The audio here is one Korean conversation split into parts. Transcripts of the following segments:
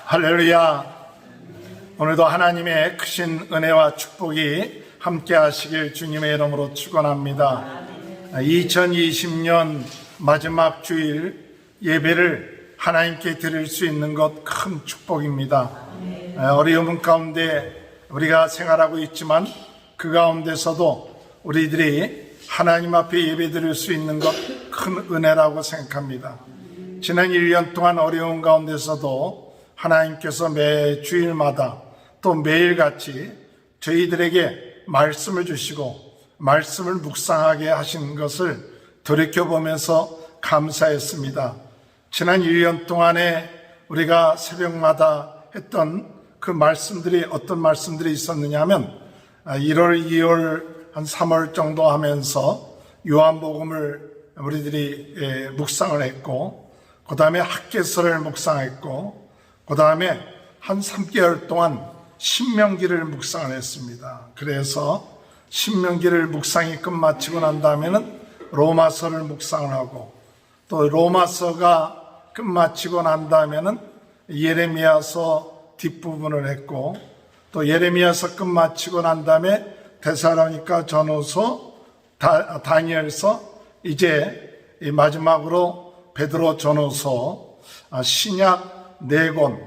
할렐루야. 오늘도 하나님의 크신 은혜와 축복이 함께 하시길 주님의 이름으로 축원합니다. 2020년 마지막 주일 예배를 하나님께 드릴 수 있는 것 큰 축복입니다. 어려움 가운데 우리가 생활하고 있지만 그 가운데서도 우리들이 하나님 앞에 예배 드릴 수 있는 것 큰 은혜라고 생각합니다. 지난 1년 동안 어려운 가운데서도 하나님께서 매 주일마다 또 매일같이 저희들에게 말씀을 주시고 말씀을 묵상하게 하신 것을 돌이켜보면서 감사했습니다. 지난 1년 동안에 우리가 새벽마다 했던 그 말씀들이 어떤 말씀들이 있었느냐 하면 1월, 2월, 한 3월 정도 하면서 요한복음을 우리들이 묵상을 했고 그 다음에 학개서를 묵상했고 그 다음에 한 3개월 동안 신명기를 묵상을 했습니다. 그래서 신명기를 묵상이 끝마치고 난 다음에는 로마서를 묵상을 하고 또 로마서가 끝마치고 난 다음에는 예레미야서 뒷부분을 했고 또 예레미야서 끝마치고 난 다음에 데살로니가 전후서, 다니엘서, 이제 마지막으로 베드로 전후서, 신약 4권,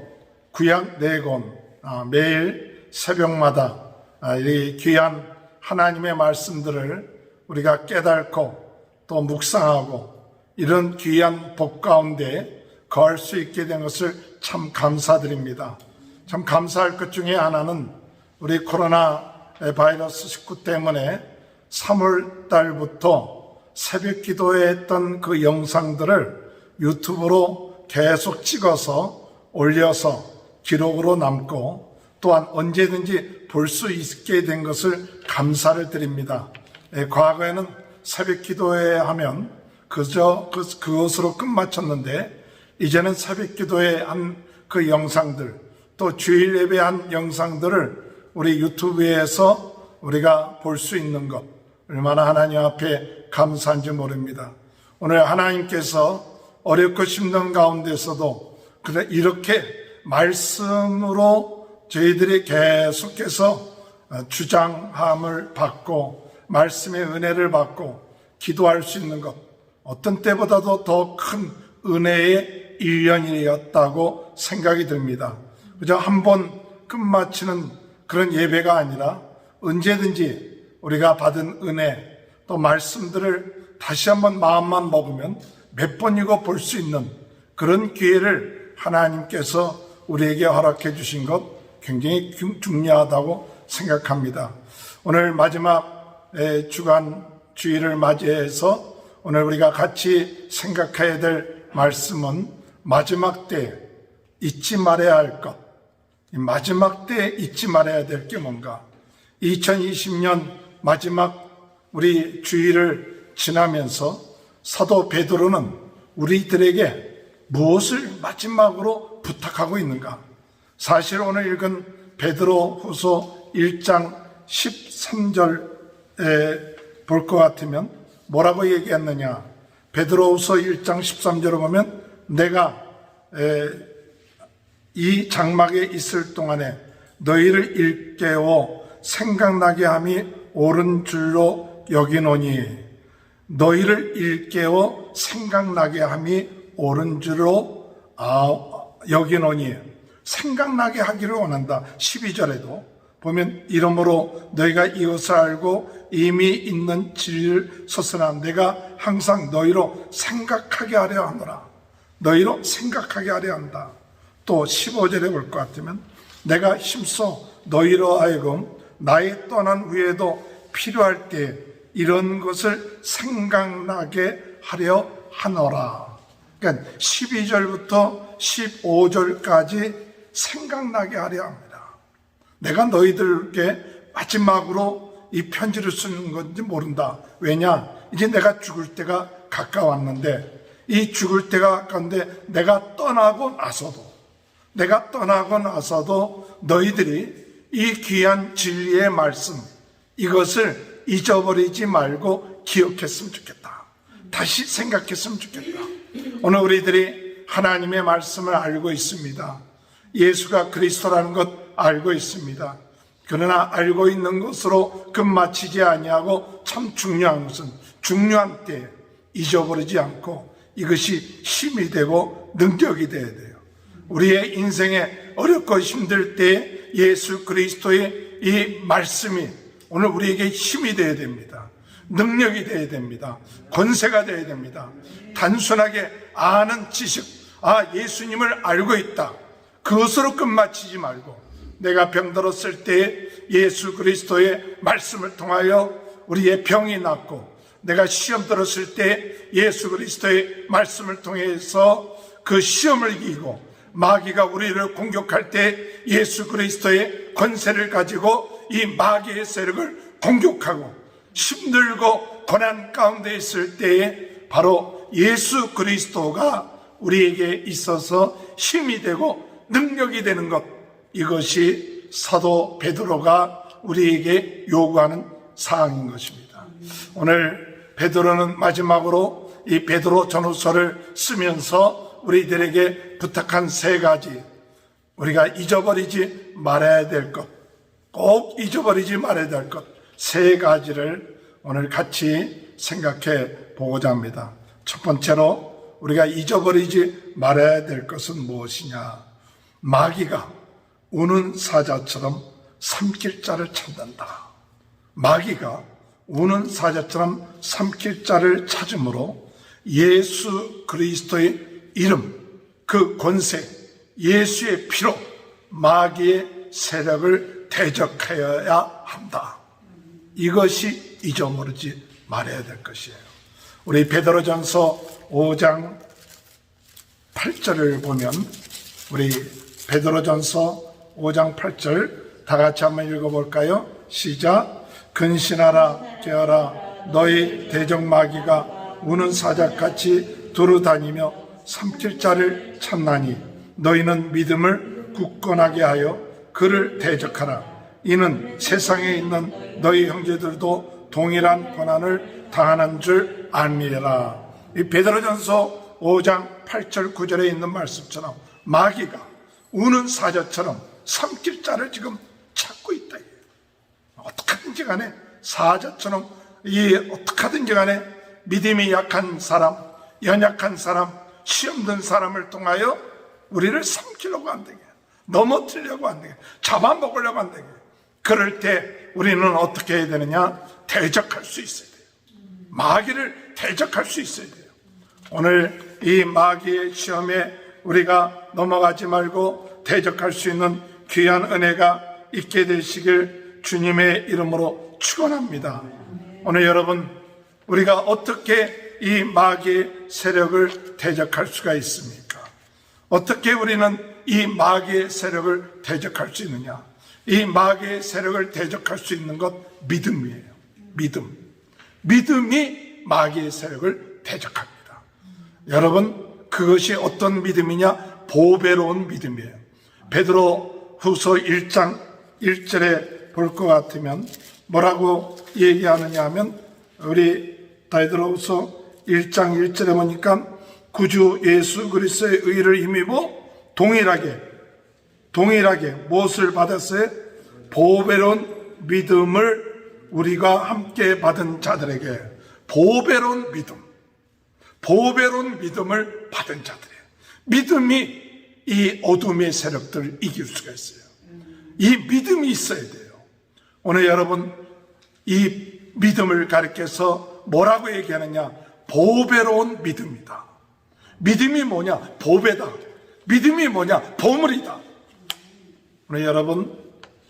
구약 4권, 매일 새벽마다 이 귀한 하나님의 말씀들을 우리가 깨닫고 또 묵상하고 이런 귀한 복 가운데 거할 수 있게 된 것을 참 감사드립니다. 참 감사할 것 중에 하나는 우리 코로나 바이러스 19 때문에 3월 달부터 새벽 기도에 했던 그 영상들을 유튜브로 계속 찍어서 올려서 기록으로 남고 또한 언제든지 볼 수 있게 된 것을 감사를 드립니다. 과거에는 새벽 기도회 하면 그것으로 끝마쳤는데 이제는 새벽 기도회 한 그 영상들 또 주일 예배 한 영상들을 우리 유튜브에서 우리가 볼 수 있는 것 얼마나 하나님 앞에 감사한지 모릅니다. 오늘 하나님께서 어렵고 힘든 가운데서도 이렇게 말씀으로 저희들이 계속해서 주장함을 받고 말씀의 은혜를 받고 기도할 수 있는 것 어떤 때보다도 더 큰 은혜의 1년이었다고 생각이 듭니다. 그저 한 번 끝마치는 그런 예배가 아니라 언제든지 우리가 받은 은혜 또 말씀들을 다시 한번 마음만 먹으면 몇 번이고 볼 수 있는 그런 기회를 하나님께서 우리에게 허락해 주신 것 굉장히 중요하다고 생각합니다. 오늘 마지막 주간 주일을 맞이해서 오늘 우리가 같이 생각해야 될 말씀은 마지막 때 잊지 말아야 할 것. 마지막 때 잊지 말아야 될 게 뭔가. 2020년 마지막 우리 주일을 지나면서 사도 베드로는 우리들에게 무엇을 마지막으로 부탁하고 있는가? 사실 오늘 읽은 베드로 후서 1장 13절에 볼 것 같으면 뭐라고 얘기했느냐? 베드로 후서 1장 13절을 보면 내가 이 장막에 있을 동안에 너희를 일깨워 생각나게 함이 옳은 줄로 여기노니 너희를 일깨워 생각나게 함이 옳은 줄로 여기노니 생각나게 하기를 원한다. 12절에도 보면 이러므로 너희가 이것을 알고 이미 있는 진리를 서서나 내가 항상 너희로 생각하게 하려 하노라. 너희로 생각하게 하려 한다. 또 15절에 볼 것 같으면 내가 힘써 너희로 하여금 나의 떠난 후에도 필요할 때 이런 것을 생각나게 하려 하노라. 그러니까 12절부터 15절까지 생각나게 하려 합니다. 내가 너희들에게 마지막으로 이 편지를 쓰는 건지 모른다. 왜냐? 이제 내가 죽을 때가 가까웠는데 이 죽을 때가 가까운데 내가 떠나고 나서도 너희들이 이 귀한 진리의 말씀 이것을 잊어버리지 말고 기억했으면 좋겠다. 다시 생각했으면 좋겠다. 오늘 우리들이 하나님의 말씀을 알고 있습니다. 예수가 그리스도라는 것 알고 있습니다. 그러나 알고 있는 것으로 끝마치지 아니하고 참 중요한 것은 중요한 때에 잊어버리지 않고 이것이 힘이 되고 능력이 되어야 돼요. 우리의 인생에 어렵고 힘들 때에 예수 그리스도의 이 말씀이 오늘 우리에게 힘이 되어야 됩니다. 능력이 되어야 됩니다. 권세가 되어야 됩니다. 단순하게 아는 지식, 예수님을 알고 있다, 그것으로 끝마치지 말고 내가 병들었을 때 예수 그리스도의 말씀을 통하여 우리의 병이 낫고, 내가 시험 들었을 때 예수 그리스도의 말씀을 통해서 그 시험을 이기고, 마귀가 우리를 공격할 때 예수 그리스도의 권세를 가지고 이 마귀의 세력을 공격하고, 힘들고 고난 가운데 있을 때에 바로 예수 그리스도가 우리에게 있어서 힘이 되고 능력이 되는 것, 이것이 사도 베드로가 우리에게 요구하는 사항인 것입니다. 오늘 베드로는 마지막으로 이 베드로 전후서를 쓰면서 우리들에게 부탁한 세 가지, 우리가 잊어버리지 말아야 될 것, 꼭 잊어버리지 말아야 될 것, 세 가지를 오늘 같이 생각해 보고자 합니다. 첫 번째로 우리가 잊어버리지 말아야 될 것은 무엇이냐? 마귀가 우는 사자처럼 삼킬 자를 찾는다. 마귀가 우는 사자처럼 삼킬 자를 찾으므로 예수 그리스도의 이름, 그 권세, 예수의 피로 마귀의 세력을 대적하여야 한다. 이것이 잊어버리지 말아야 될 것이에요. 우리 베드로전서 5장 8절을 보면, 우리 베드로전서 5장 8절 다 같이 한번 읽어볼까요? 시작. 근신하라 깨어라, 너희 대적 마귀가 우는 사자같이 두루다니며 삼킬 자를 찾나니 너희는 믿음을 굳건하게 하여 그를 대적하라. 이는 세상에 있는 너희 형제들도 동일한 고난을 당하는 줄 알미라. 이 베드로전서 5장 8절 9절에 있는 말씀처럼 마귀가 우는 사자처럼 삼킬 자를 지금 찾고 있다. 어떻게든지 간에 사자처럼 어떻게든지 간에 믿음이 약한 사람, 연약한 사람, 시험 든 사람을 통하여 우리를 삼키려고 한다게, 넘어뜨리려고 한다게, 잡아먹으려고 한다게. 그럴 때 우리는 어떻게 해야 되느냐? 대적할 수 있어야 돼요. 마귀를 대적할 수 있어야 돼요. 오늘 이 마귀의 시험에 우리가 넘어가지 말고 대적할 수 있는 귀한 은혜가 있게 되시길 주님의 이름으로 축원합니다. 오늘 여러분, 우리가 어떻게 이 마귀의 세력을 대적할 수가 있습니까? 어떻게 우리는 이 마귀의 세력을 대적할 수 있느냐? 이 마귀의 세력을 대적할 수 있는 것, 믿음이에요. 믿음. 믿음이 마귀의 세력을 대적합니다. 여러분, 그것이 어떤 믿음이냐? 보배로운 믿음이에요. 베드로 후서 1장 1절에 볼 것 같으면 뭐라고 얘기하느냐 하면, 우리 베드로 후서 1장 1절에 보니까 구주 예수 그리스도의 의를 힘입어 동일하게 무엇을 받았어요? 보배로운 믿음을 우리가 함께 받은 자들에게, 보배로운 믿음을 받은 자들이에요. 믿음이 이 어둠의 세력들을 이길 수가 있어요. 이 믿음이 있어야 돼요. 오늘 여러분, 이 믿음을 가리켜서 뭐라고 얘기하느냐? 보배로운 믿음이다. 믿음이 뭐냐? 보배다. 믿음이 뭐냐? 보물이다. 오늘 여러분,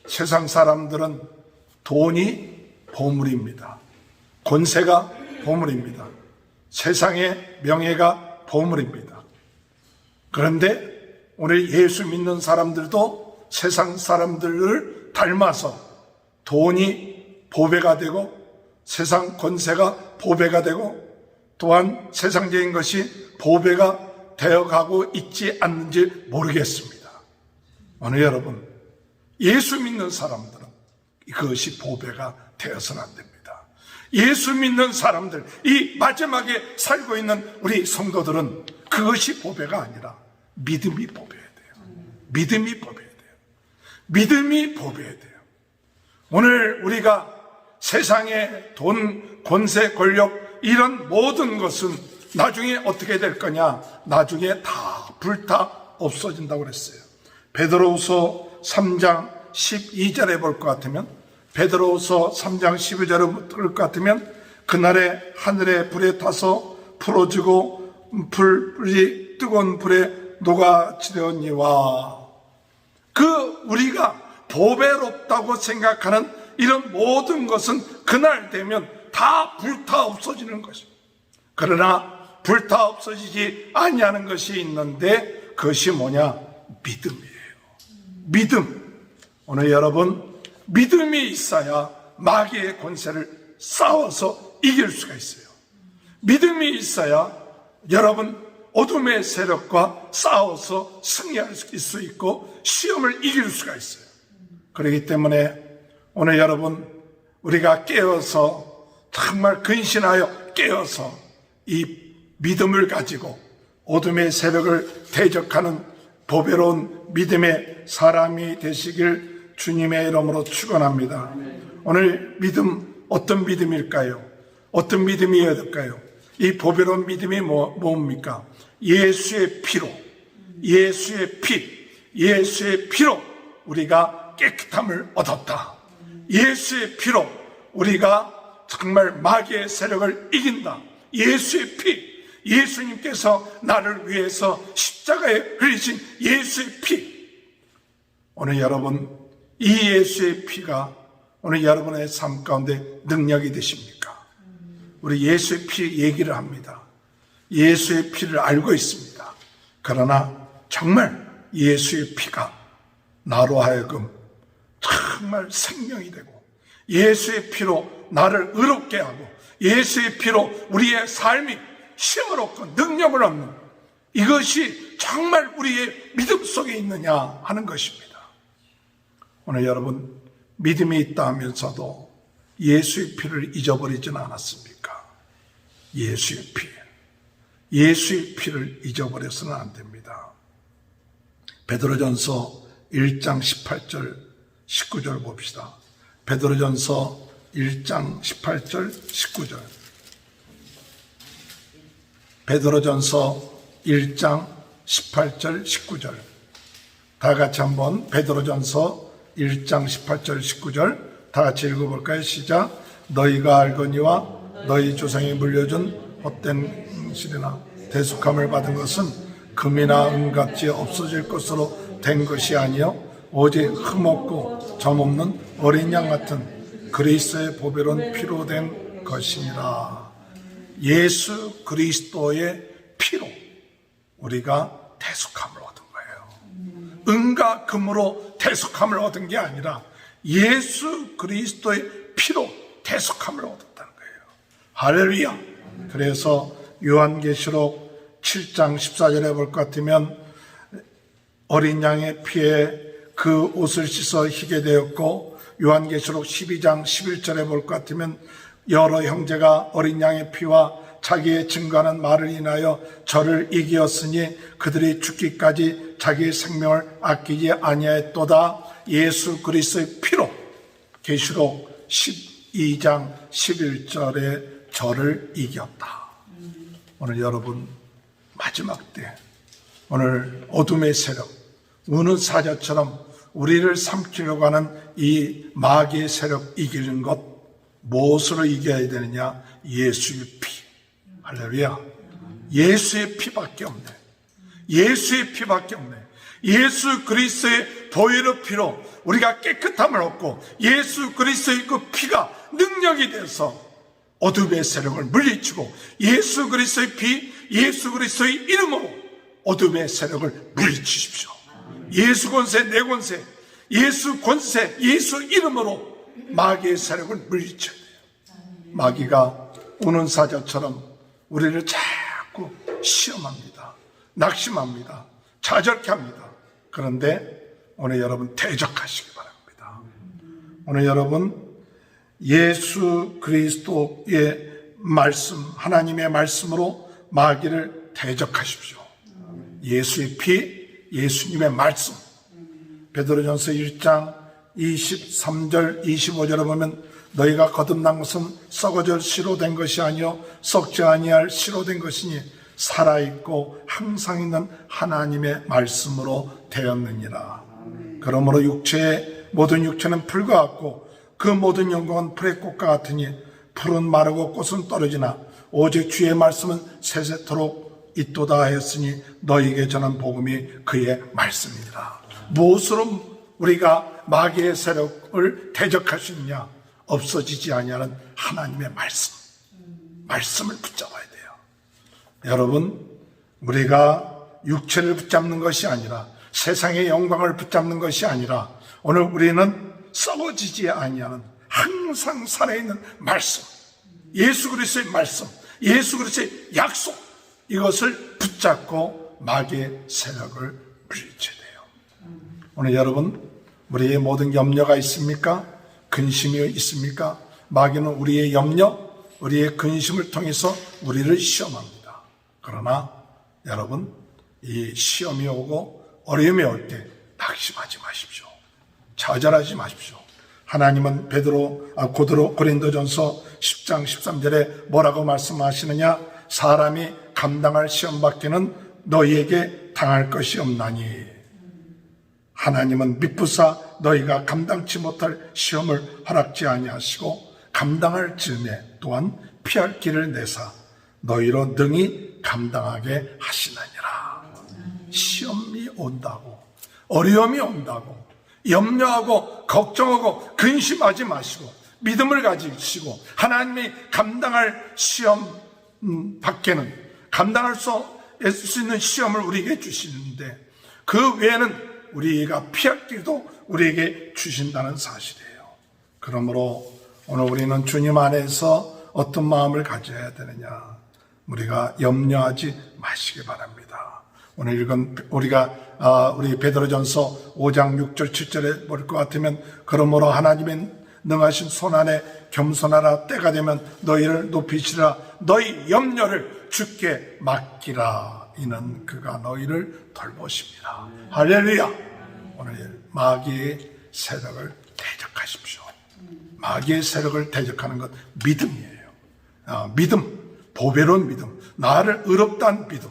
세상 사람들은 돈이 보물입니다. 권세가 보물입니다. 세상의 명예가 보물입니다. 그런데 오늘 예수 믿는 사람들도 세상 사람들을 닮아서 돈이 보배가 되고 세상 권세가 보배가 되고 또한 세상적인 것이 보배가 되어가고 있지 않는지 모르겠습니다. 오늘 여러분, 예수 믿는 사람들은 그것이 보배가 되어서는 안 됩니다. 예수 믿는 사람들, 이 마지막에 살고 있는 우리 성도들은 그것이 보배가 아니라 믿음이 보배야 돼요. 믿음이 법해야 돼요. 믿음이 법해야 돼요. 오늘 우리가 세상의 돈, 권세, 권력 이런 모든 것은 나중에 어떻게 될 거냐? 나중에 다 불타 없어진다고 그랬어요. 베드로후서 3장 12절에 볼 것 같으면, 베드로후서 3장 12절에 볼 것 같으면, 그날에 하늘의 불에 타서 풀어지고 불이 뜨거운 불에 녹아지려니와, 우리가 보배롭다고 생각하는 이런 모든 것은 그날 되면 다 불타 없어지는 것입니다. 그러나 불타 없어지지 아니하는 것이 있는데, 그것이 뭐냐? 믿음이에요. 믿음. 오늘 여러분, 믿음이 있어야 마귀의 권세를 싸워서 이길 수가 있어요. 믿음이 있어야 여러분 어둠의 세력과 싸워서 승리할 수 있고 시험을 이길 수가 있어요. 그렇기 때문에 오늘 여러분, 우리가 깨어서, 정말 근신하여 깨어서 이 믿음을 가지고 어둠의 세력을 대적하는 보배로운 믿음의 사람이 되시길 주님의 이름으로 축원합니다. 오늘 믿음, 어떤 믿음일까요? 어떤 믿음이어야 될까요? 이 보배로운 믿음이 뭡니까? 예수의 피로, 예수의 피로 우리가 깨끗함을 얻었다. 예수의 피로 우리가 정말 마귀의 세력을 이긴다. 예수의 피, 예수님께서 나를 위해서 십자가에 흘리신 예수의 피. 오늘 여러분, 이 예수의 피가 오늘 여러분의 삶 가운데 능력이 되십니까? 우리 예수의 피 얘기를 합니다. 예수의 피를 알고 있습니다. 그러나 정말 예수의 피가 나로 하여금 정말 생명이 되고, 예수의 피로 나를 의롭게 하고, 예수의 피로 우리의 삶이 힘을 얻고 능력을 얻는, 이것이 정말 우리의 믿음 속에 있느냐 하는 것입니다. 오늘 여러분, 믿음이 있다 하면서도 예수의 피를 잊어버리지는 않았습니까? 예수의 피, 예수의 피를 잊어버려서는 안 됩니다. 베드로전서 1장 18절 19절 봅시다. 베드로전서 1장 18절 19절. 베드로전서 1장 18절 19절. 다 같이 한번 베드로전서 1장 18절 19절 다 같이 읽어볼까요? 시작. 너희가 알거니와 너희 조상이 물려준 헛된 실이나 대속함을 받은 것은 금이나 은같이 없어질 것으로 된 것이 아니요 오직 흠없고 점없는 어린 양 같은 그리스도의 보배로운 피로 된 것이니라. 예수 그리스도의 피로 우리가 대속함을 얻은 거예요. 은과 금으로 대속함을 얻은 게 아니라 예수 그리스도의 피로 대속함을 얻었다는 거예요. 할렐루야. 그래서 요한계시록 7장 14절에 볼 것 같으면 어린 양의 피에 그 옷을 씻어 희게 되었고, 요한계시록 12장 11절에 볼 것 같으면 여러 형제가 어린 양의 피와 자기의 증거하는 말을 인하여 저를 이기었으니 그들이 죽기까지 자기의 생명을 아끼지 아니하였도다. 예수 그리스도의 피로. 계시록 12장 11절에 저를 이겼다. 오늘 여러분, 마지막 때 오늘 어둠의 세력, 우는 사자처럼 우리를 삼키려고 하는 이 마귀의 세력 이기는 것, 무엇으로 이겨야 되느냐? 예수의 피. 할렐루야. 예수의 피밖에 없네. 예수의 피밖에 없네. 예수 그리스도의 보혈의 피로 우리가 깨끗함을 얻고, 예수 그리스도의 그 피가 능력이 돼서 어둠의 세력을 물리치고, 예수 그리스도의 피, 예수 그리스도의 이름으로 어둠의 세력을 물리치십시오. 예수 권세, 내 권세, 예수 권세, 예수 이름으로 마귀의 세력을 물리쳐야 돼요. 마귀가 우는 사자처럼 우리를 자꾸 시험합니다. 낙심합니다. 좌절케 합니다. 그런데 오늘 여러분 대적하시기 바랍니다. 오늘 여러분 예수 그리스도의 말씀, 하나님의 말씀으로 마귀를 대적하십시오. 예수의 피, 예수님의 말씀, 베드로전서 1장 23절 25절에 보면 너희가 거듭난 것은 썩어질 씨로 된 것이 아니요 썩지 아니할 씨로 된 것이니 살아있고 항상 있는 하나님의 말씀으로 되었느니라. 그러므로 모든 육체는 풀과 같고 그 모든 영광은 풀의 꽃과 같으니 풀은 마르고 꽃은 떨어지나 오직 주의 말씀은 세세토록 있도다 하였으니 너희에게 전한 복음이 그의 말씀이니라. 무엇으로 우리가 마귀의 세력을 대적할 수 있느냐? 없어지지 아니하는 하나님의 말씀을 붙잡아야 돼요. 여러분, 우리가 육체를 붙잡는 것이 아니라 세상의 영광을 붙잡는 것이 아니라 오늘 우리는 썩어지지 아니하는 항상 살아있는 말씀, 예수 그리스도의 말씀, 예수 그리스도의 약속, 이것을 붙잡고 마귀의 세력을 물리쳐야 돼요. 오늘 여러분, 우리의 모든 염려가 있습니까? 근심이 있습니까? 마귀는 우리의 염려, 우리의 근심을 통해서 우리를 시험합니다. 그러나 여러분, 이 시험이 오고 어려움이 올 때 낙심하지 마십시오. 좌절하지 마십시오. 하나님은 고린도전서 10장 13절에 뭐라고 말씀하시느냐? 사람이 감당할 시험밖에는 너희에게 당할 것이 없나니 하나님은 미쁘사 너희가 감당치 못할 시험을 허락지 아니하시고 감당할 즈음에 또한 피할 길을 내사 너희로 능히 감당하게 하시느니라. 시험이 온다고, 어려움이 온다고 염려하고 걱정하고 근심하지 마시고 믿음을 가지시고 하나님이 감당할 시험 밖에는 감당할 수 있는 시험을 우리에게 주시는데 그 외에는 우리가 피할 길도 우리에게 주신다는 사실이에요. 그러므로 오늘 우리는 주님 안에서 어떤 마음을 가져야 되느냐? 우리가 염려하지 마시기 바랍니다. 오늘 읽은 우리 베드로전서 5장 6절 7절에 볼 것 같으면 그러므로 하나님의 능하신 손안에 겸손하라. 때가 되면 너희를 높이시라. 너희 염려를 주께 맡기라. 이는 그가 너희를 돌보십니다. 할렐루야. 오늘 마귀의 세력을 대적하십시오. 마귀의 세력을 대적하는 것 믿음이에요. 믿음, 보배로운 믿음, 나를 의롭다는 믿음.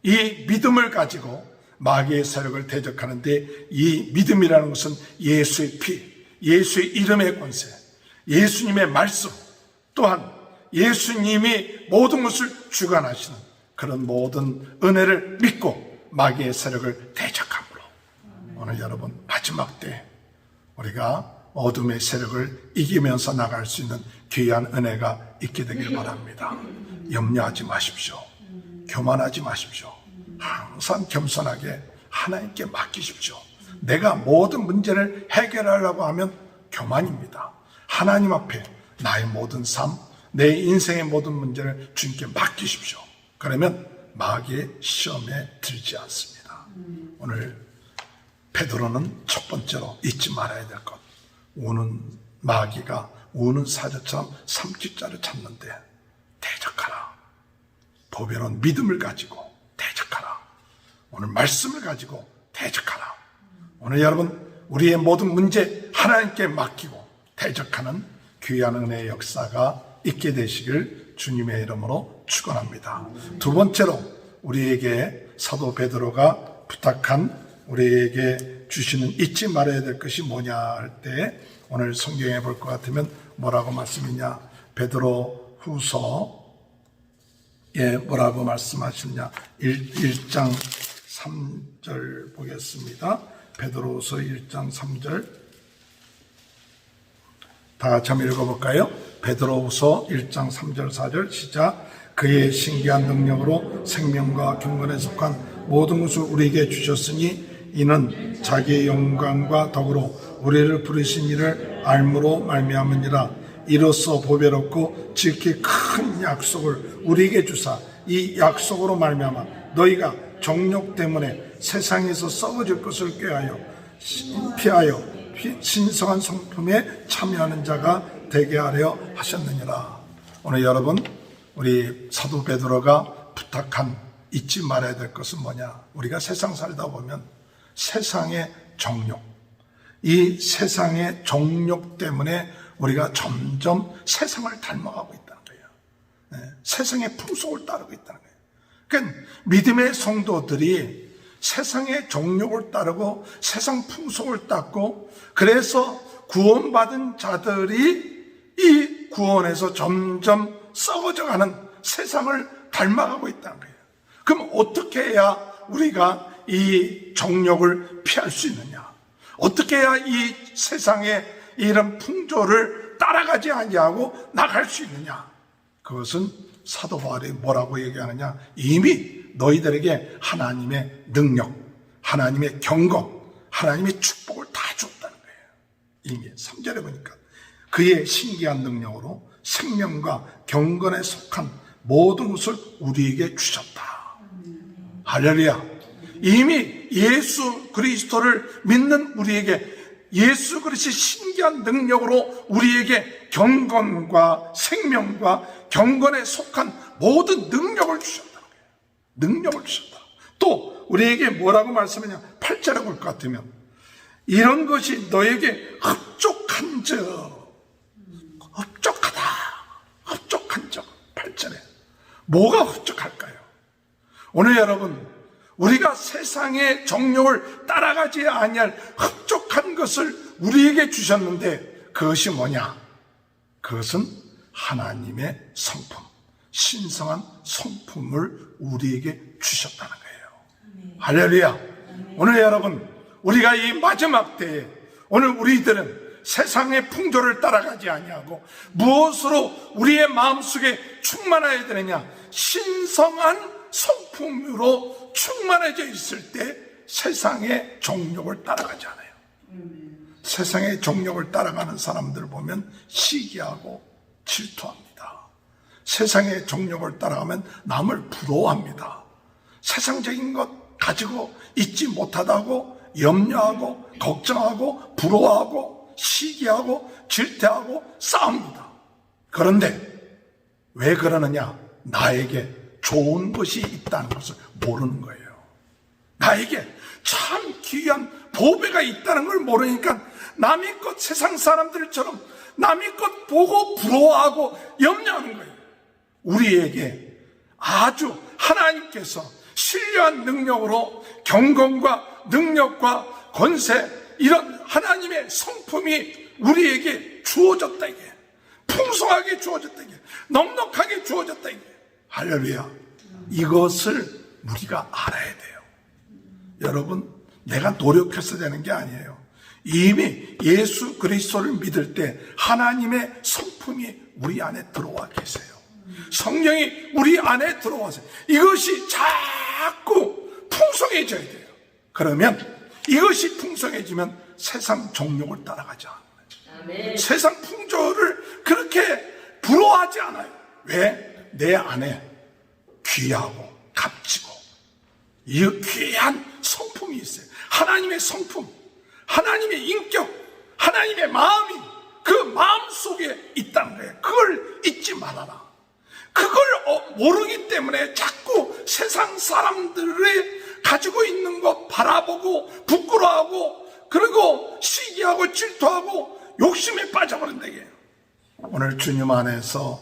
이 믿음을 가지고 마귀의 세력을 대적하는데 이 믿음이라는 것은 예수의 피, 예수의 이름의 권세, 예수님의 말씀, 또한 예수님이 모든 것을 주관하시는 그런 모든 은혜를 믿고 마귀의 세력을 대적함으로 오늘 여러분 마지막 때 우리가 어둠의 세력을 이기면서 나갈 수 있는 귀한 은혜가 있게 되길 바랍니다. 염려하지 마십시오. 교만하지 마십시오. 항상 겸손하게 하나님께 맡기십시오. 내가 모든 문제를 해결하려고 하면 교만입니다. 하나님 앞에 나의 모든 삶, 내 인생의 모든 문제를 주님께 맡기십시오. 그러면 마귀의 시험에 들지 않습니다. 오늘 베드로는 첫 번째로 잊지 말아야 될 것, 마귀가 우는 사자처럼 삼키자를 찾는데 대적하라. 보배로운 믿음을 가지고 대적하라. 오늘 말씀을 가지고 대적하라. 오늘 여러분 우리의 모든 문제 하나님께 맡기고 대적하는 귀한 은혜의 역사가 있게 되시길 주님의 이름으로 축원합니다. 두 번째로 우리에게 사도 베드로가 부탁한 우리에게 주시는 잊지 말아야 될 것이 뭐냐 할 때 오늘 성경에 볼 것 같으면 뭐라고 말씀이냐? 베드로 후서에 뭐라고 말씀하시느냐? 1장 3절 보겠습니다. 베드로후서 1장 3절 다 같이 한번 읽어볼까요? 베드로후서 1장 3절 4절 시작. 그의 신기한 능력으로 생명과 경건에 속한 모든 것을 우리에게 주셨으니 이는 자기의 영광과 더불어 우리를 부르신 이를 알므로 말미암으니라. 이로써 보배롭고 지극히 큰 약속을 우리에게 주사 이 약속으로 말미암아 너희가 정욕 때문에 세상에서 썩어질 것을 피하여 신성한 성품에 참여하는 자가 되게 하려 하셨느니라. 오늘 여러분 우리 사도 베드로가 부탁한 잊지 말아야 될 것은 뭐냐? 우리가 세상 살다 보면 세상의 정욕, 이 세상의 정욕 때문에 우리가 점점 세상을 닮아가고 있다는 거예요. 세상의 풍속을 따르고 있다는 거예요. 그러니까 믿음의 성도들이 세상의 정욕을 따르고 세상 풍속을 따르고, 그래서 구원받은 자들이 이 구원에서 점점 썩어져가는 세상을 닮아가고 있다는 거예요. 그럼 어떻게 해야 우리가 이 정욕을 피할 수 있느냐? 어떻게 해야 이 세상의 이런 풍조를 따라가지 아니하고 나갈 수 있느냐? 그것은 사도 바울이 뭐라고 얘기하느냐? 이미 너희들에게 하나님의 능력, 하나님의 경건, 하나님의 축복을 다 줬다는 거예요. 이미 3절에 보니까 그의 신기한 능력으로 생명과 경건에 속한 모든 것을 우리에게 주셨다. 할렐루야. 이미 예수 그리스도를 믿는 우리에게 예수 그리스도의 신기한 능력으로 우리에게 경건과 생명과 경건에 속한 모든 능력을 주셨다는 거예요. 능력을 주셨다. 또 우리에게 뭐라고 말씀하냐? 8절에 볼 것 같으면 이런 것이 너에게 흡족한즉, 흡족하다, 흡족한즉. 8절에 뭐가 흡족할까요? 오늘 여러분, 우리가 세상의 정욕을 따라가지 아니할 흡족한 것을 우리에게 주셨는데 그것이 뭐냐? 그것은 하나님의 성품, 신성한 성품을 우리에게 주셨다는 거예요. 할렐루야. 오늘 여러분, 우리가 이 마지막 때에 오늘 우리들은 세상의 풍조를 따라가지 아니하고 무엇으로 우리의 마음속에 충만해야 되느냐? 신성한 성품으로 충만해져 있을 때 세상의 정욕을 따라가지 않아요. 세상의 정욕을 따라가는 사람들 보면 시기하고 질투합니다. 세상의 정욕을 따라가면 남을 부러워합니다. 세상적인 것 가지고 있지 못하다고 염려하고 걱정하고 부러워하고 시기하고 질투하고 싸웁니다. 그런데 왜 그러느냐? 나에게 좋은 것이 있다는 것을 모르는 거예요. 나에게 참 귀한 보배가 있다는 걸 모르니까 남의 것, 세상 사람들처럼 남의 것 보고 부러워하고 염려하는 거예요. 우리에게 아주 하나님께서 신령한 능력으로 경건과 능력과 권세, 이런 하나님의 성품이 우리에게 주어졌다 이게. 풍성하게 주어졌다 이게. 넉넉하게 주어졌다 이게. 할렐루야. 이것을 우리가 알아야 돼요. 여러분, 내가 노력해서 되는 게 아니에요. 이미 예수 그리스도를 믿을 때 하나님의 성품이 우리 안에 들어와 계세요. 성령이 우리 안에 들어와서 이것이 자꾸 풍성해져야 돼요. 그러면 이것이 풍성해지면 세상 정욕을 따라가지 않아요. 세상 풍조를 그렇게 부러워하지 않아요. 왜? 내 안에 귀하고 값지고 이 귀한 성품이 있어요. 하나님의 성품, 하나님의 인격, 하나님의 마음이 그 마음 속에 있다는 거예요. 그걸 잊지 말아라. 그걸 모르기 때문에 자꾸 세상 사람들이 가지고 있는 것 바라보고 부끄러워하고 그리고 시기하고 질투하고 욕심에 빠져버린다 이게. 오늘 주님 안에서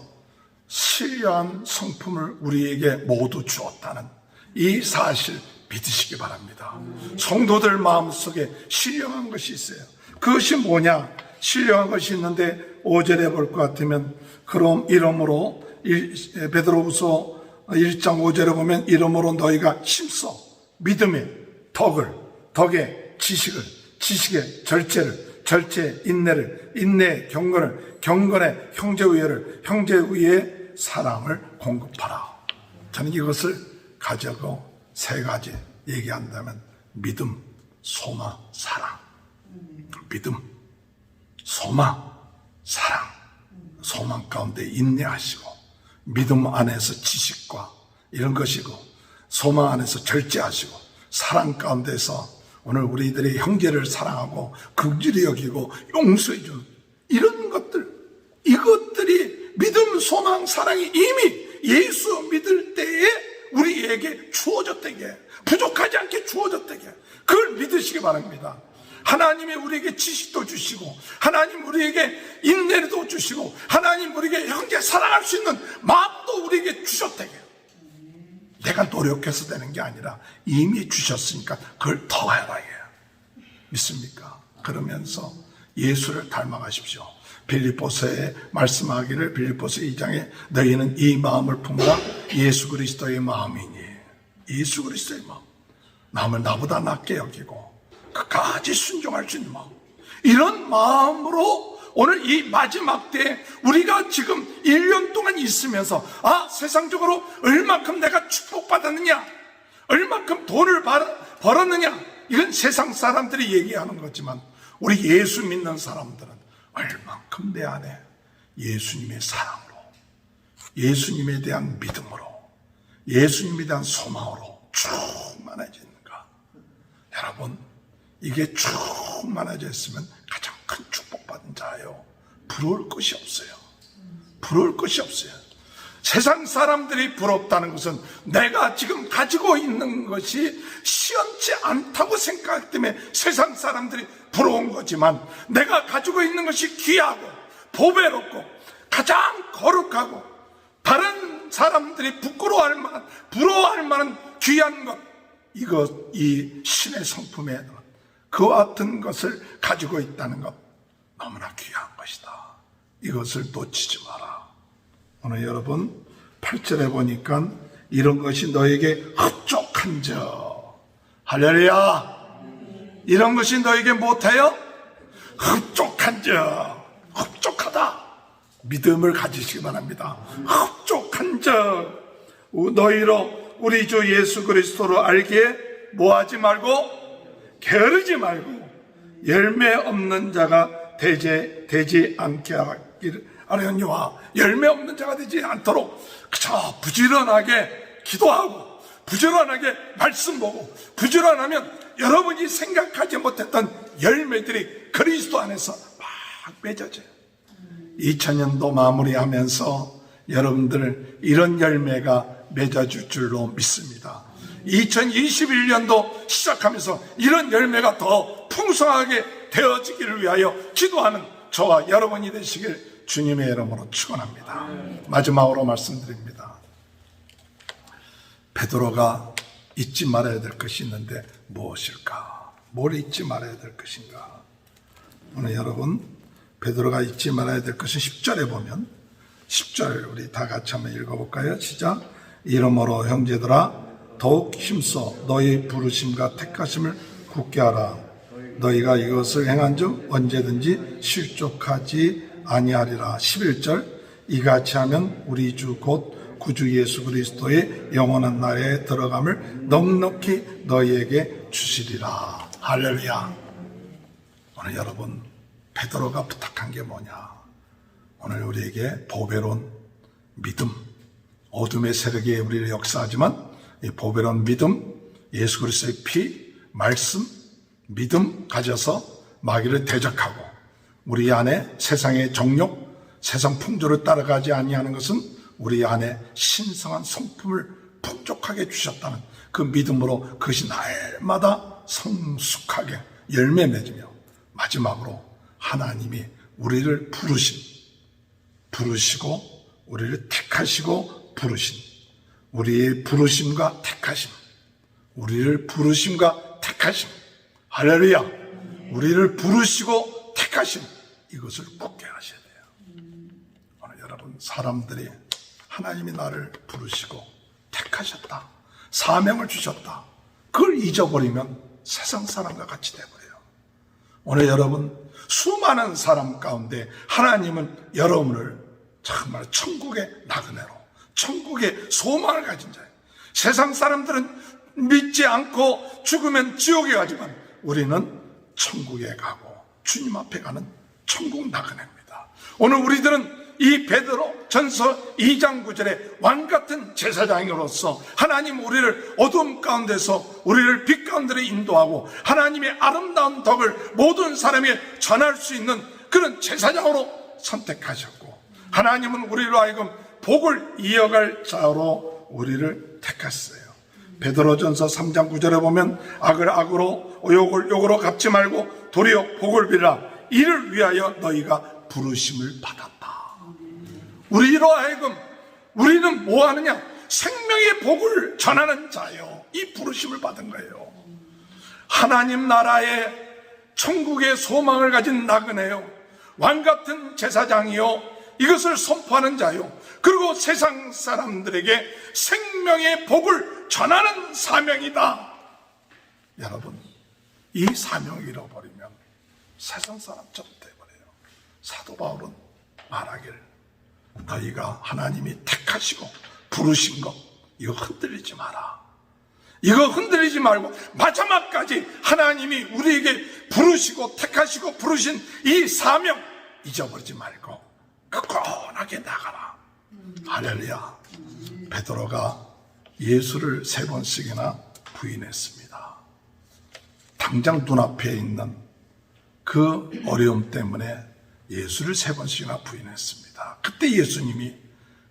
신령한 성품을 우리에게 모두 주었다는 이 사실 믿으시기 바랍니다. 성도들 마음속에 신령한 것이 있어요. 그것이 뭐냐? 신령한 것이 있는데 5절에 볼 것 같으면 그럼 이러므로 베드로후서 1장 5절에 보면 이러므로 너희가 힘써 믿음의 덕에 지식을, 지식의 절제에 인내를, 인내에 경건에 형제우애를, 형제우애에 사랑을 공급하라. 저는 이것을 가지고 세 가지 얘기한다면 믿음, 소망, 사랑. 믿음, 소망, 사랑. 소망 가운데 인내하시고 믿음 안에서 지식과 이런 것이고 소망 안에서 절제하시고 사랑 가운데서 오늘 우리들의 형제를 사랑하고 긍휼히 여기고 용서해 주는 이런 것들, 이것들이 믿음, 소망, 사랑이 이미 예수 믿을 때에 우리에게 주어졌다게, 부족하지 않게 주어졌다게, 그걸 믿으시기 바랍니다. 하나님이 우리에게 지식도 주시고, 하나님 우리에게 인내도 주시고, 하나님 우리에게 형제 사랑할 수 있는 마음도 우리에게 주셨대요. 내가 노력해서 되는 게 아니라 이미 주셨으니까 그걸 더 해라. 믿습니까? 그러면서 예수를 닮아가십시오. 빌립보서에 말씀하기를, 빌립보서 2장에 너희는 이 마음을 품으라. 예수 그리스도의 마음이니. 예수 그리스도의 마음. 남을 나보다 낫게 여기고 끝까지 순종할 수 있는 마음. 이런 마음으로 오늘 이 마지막 때에 우리가 지금 1년 동안 있으면서 세상적으로 얼만큼 내가 축복받았느냐, 얼만큼 돈을 벌었느냐, 이건 세상 사람들이 얘기하는 거지만 우리 예수 믿는 사람들은 얼만큼 내 안에 예수님의 사랑으로, 예수님에 대한 믿음으로, 예수님에 대한 소망으로 충만해지는가. 여러분, 이게 충만해져 있으면 가장 큰 축복받은 자예요. 부러울 것이 없어요. 부러울 것이 없어요. 세상 사람들이 부럽다는 것은 내가 지금 가지고 있는 것이 시원치 않다고 생각하기 때문에 세상 사람들이 부러운 거지만, 내가 가지고 있는 것이 귀하고 보배롭고 가장 거룩하고 다른 사람들이 부끄러워할 만한, 부러워할 만한 귀한 것, 이 신의 성품에 그와 같은 것을 가지고 있다는 것, 너무나 귀한 것이다. 이것을 놓치지 마라. 오늘 여러분 8절에 보니까 이런 것이 너에게 흡족한저. 할렐루야. 이런 것이 너에게 못해요? 흡족한저. 흡족하다. 믿음을 가지시기 바랍니다. 흡족한저. 너희로 우리 주 예수 그리스도로 알기에 뭐하지 말고, 게으르지 말고 열매 없는 자가 되지 않게 하려니와. 열매 없는 자가 되지 않도록 그저 부지런하게 기도하고 부지런하게 말씀 보고, 부지런하면 여러분이 생각하지 못했던 열매들이 그리스도 안에서 막 맺어져요. 2000년도 마무리하면서 여러분들 이런 열매가 맺어질 줄로 믿습니다. 2021년도 시작하면서 이런 열매가 더 풍성하게 되어지기를 위하여 기도하는 저와 여러분이 되시길 주님의 이름으로 축원합니다. 마지막으로 말씀드립니다. 베드로가 잊지 말아야 될 것이 있는데 무엇일까? 뭘 잊지 말아야 될 것인가? 오늘 여러분, 베드로가 잊지 말아야 될 것은 10절에 보면, 10절 우리 다 같이 한번 읽어볼까요? 시작. 이러므로 형제들아 더욱 힘써 너희 부르심과 택하심을 굳게 하라. 너희가 이것을 행한즉 언제든지 실족하지 아니하리라. 11절. 이같이 하면 우리 주 곧 구주 예수 그리스도의 영원한 나라에 들어감을 넉넉히 너희에게 주시리라. 할렐루야. 오늘 여러분, 베드로가 부탁한 게 뭐냐? 오늘 우리에게 보배로운 믿음, 어둠의 세력이 우리를 역사하지만 이 보배로운 믿음, 예수 그리스도의 피, 말씀, 믿음 가져서 마귀를 대적하고, 우리 안에 세상의 정욕, 세상 풍조를 따라가지 아니하는 것은 우리 안에 신성한 성품을 풍족하게 주셨다는 그 믿음으로 그것이 날마다 성숙하게 열매 맺으며, 마지막으로 하나님이 우리를 부르시고 우리를 택하시고 부르신, 우리의 부르심과 택하심, 우리를 부르심과 택하심, 할렐루야. 우리를 부르시고 택하심, 이것을 굳게 하셔야 돼요. 오늘 여러분, 사람들이 하나님이 나를 부르시고 택하셨다, 사명을 주셨다, 그걸 잊어버리면 세상 사람과 같이 돼버려요. 오늘 여러분, 수많은 사람 가운데 하나님은 여러분을 정말 천국의 나그네로, 천국의 소망을 가진 자예요. 세상 사람들은 믿지 않고 죽으면 지옥에 가지만 우리는 천국에 가고 주님 앞에 가는 천국 나그네입니다. 오늘 우리들은 이 베드로 전서 2장 9절에 왕같은 제사장으로서 하나님 우리를 어둠 가운데서 우리를 빛 가운데로 인도하고 하나님의 아름다운 덕을 모든 사람에게 전할 수 있는 그런 제사장으로 선택하셨고, 하나님은 우리로 하여금 복을 이어갈 자로 우리를 택했어요. 베드로전서 3장 9절에 보면 악을 악으로 욕을 욕으로 갚지 말고 도리어 복을 빌라. 이를 위하여 너희가 부르심을 받았다. 우리로 하여금 우리는 뭐 하느냐? 생명의 복을 전하는 자요. 이 부르심을 받은 거예요. 하나님 나라의 천국의 소망을 가진 나그네요. 왕같은 제사장이요. 이것을 선포하는 자요. 그리고 세상 사람들에게 생명의 복을 전하는 사명이다. 여러분, 이 사명을 잃어버리면 세상 사람처럼 돼버려요. 사도 바울은 말하길, 너희가 하나님이 택하시고 부르신 것, 이거 흔들리지 마라. 이거 흔들리지 말고 마지막까지 하나님이 우리에게 부르시고 택하시고 부르신 이 사명 잊어버리지 말고 굳건하게 나가라. 할렐루야. 베드로가 예수를 3번씩이나 부인했습니다. 당장 눈앞에 있는 그 어려움 때문에 예수를 3번씩이나 부인했습니다. 그때 예수님이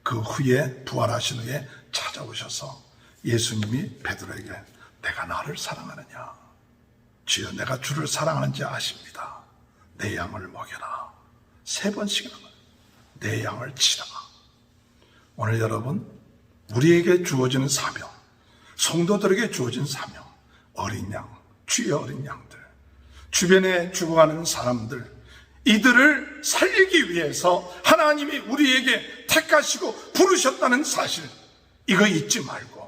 그 후에 부활하신 후에 찾아오셔서 예수님이 베드로에게 내가 나를 사랑하느냐? 주여 내가 주를 사랑하는지 아십니다. 내 양을 먹여라. 3번씩이나 내 양을 치라. 오늘 여러분, 우리에게 주어지는 사명, 성도들에게 주어진 사명, 어린 양, 주의 어린 양들, 주변에 죽어가는 사람들, 이들을 살리기 위해서 하나님이 우리에게 택하시고 부르셨다는 사실, 이거 잊지 말고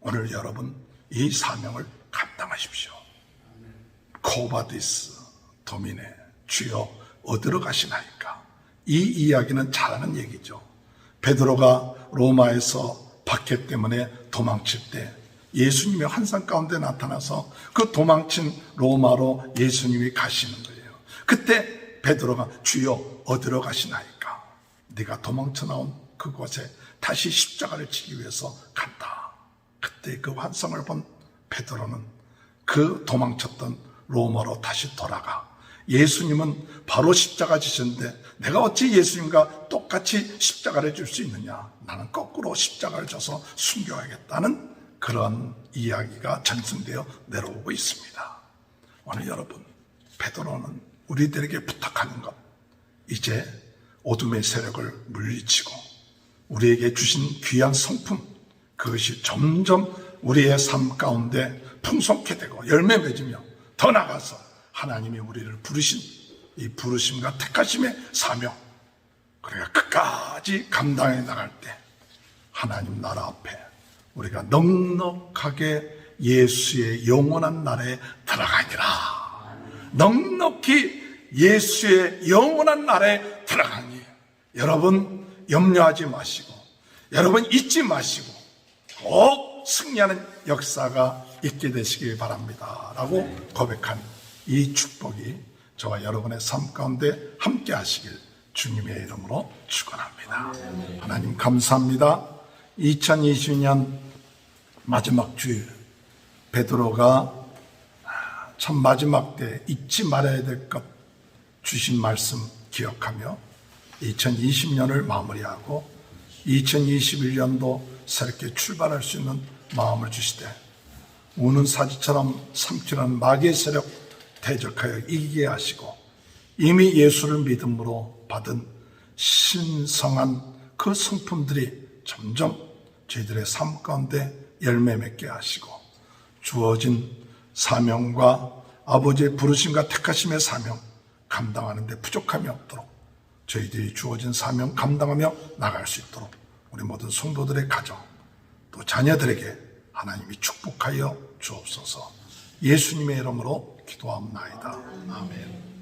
오늘 여러분 이 사명을 감당하십시오. 코바디스 도미네, 주여 어디로 가시나이까? 이 이야기는 잘하는 얘기죠. 베드로가 로마에서 박해 때문에 도망칠 때 예수님이 환상 가운데 나타나서 그 도망친 로마로 예수님이 가시는 거예요. 그때 베드로가 주여 어디로 가시나이까? 네가 도망쳐 나온 그곳에 다시 십자가를 지기 위해서 간다. 그때 그 환상을 본 베드로는 그 도망쳤던 로마로 다시 돌아가. 예수님은 바로 십자가 지셨는데 내가 어찌 예수님과 똑같이 십자가를 줄 수 있느냐? 나는 거꾸로 십자가를 져서 순교하겠다는 그런 이야기가 전승되어 내려오고 있습니다. 오늘 여러분, 베드로는 우리들에게 부탁하는 것, 이제 어둠의 세력을 물리치고 우리에게 주신 귀한 성품, 그것이 점점 우리의 삶 가운데 풍성케 되고 열매 맺으며 더 나아가서 하나님이 우리를 부르신 이 부르심과 택하심의 사명, 그러니까 끝까지 감당해 나갈 때 하나님 나라 앞에 우리가 넉넉하게 예수의 영원한 나라에 들어가니라. 넉넉히 예수의 영원한 나라에 들어가니, 여러분 염려하지 마시고, 여러분 잊지 마시고 꼭 승리하는 역사가 있게 되시길 바랍니다 라고 고백한 이 축복이 저와 여러분의 삶 가운데 함께 하시길 주님의 이름으로 축원합니다. 하나님 감사합니다. 2020년 마지막 주일, 베드로가 참 마지막 때 잊지 말아야 될 것 주신 말씀 기억하며 2020년을 마무리하고 2021년도 새롭게 출발할 수 있는 마음을 주시되 우는 사지처럼 삼키는 마귀의 세력 대적하여 이기게 하시고 이미 예수를 믿음으로 받은 신성한 그 성품들이 점점 저희들의 삶 가운데 열매 맺게 하시고 주어진 사명과 아버지의 부르심과 택하심의 사명 감당하는 데 부족함이 없도록 저희들이 주어진 사명 감당하며 나갈 수 있도록 우리 모든 성도들의 가정 또 자녀들에게 하나님이 축복하여 주옵소서. 예수님의 이름으로 기도합나이다. 아멘.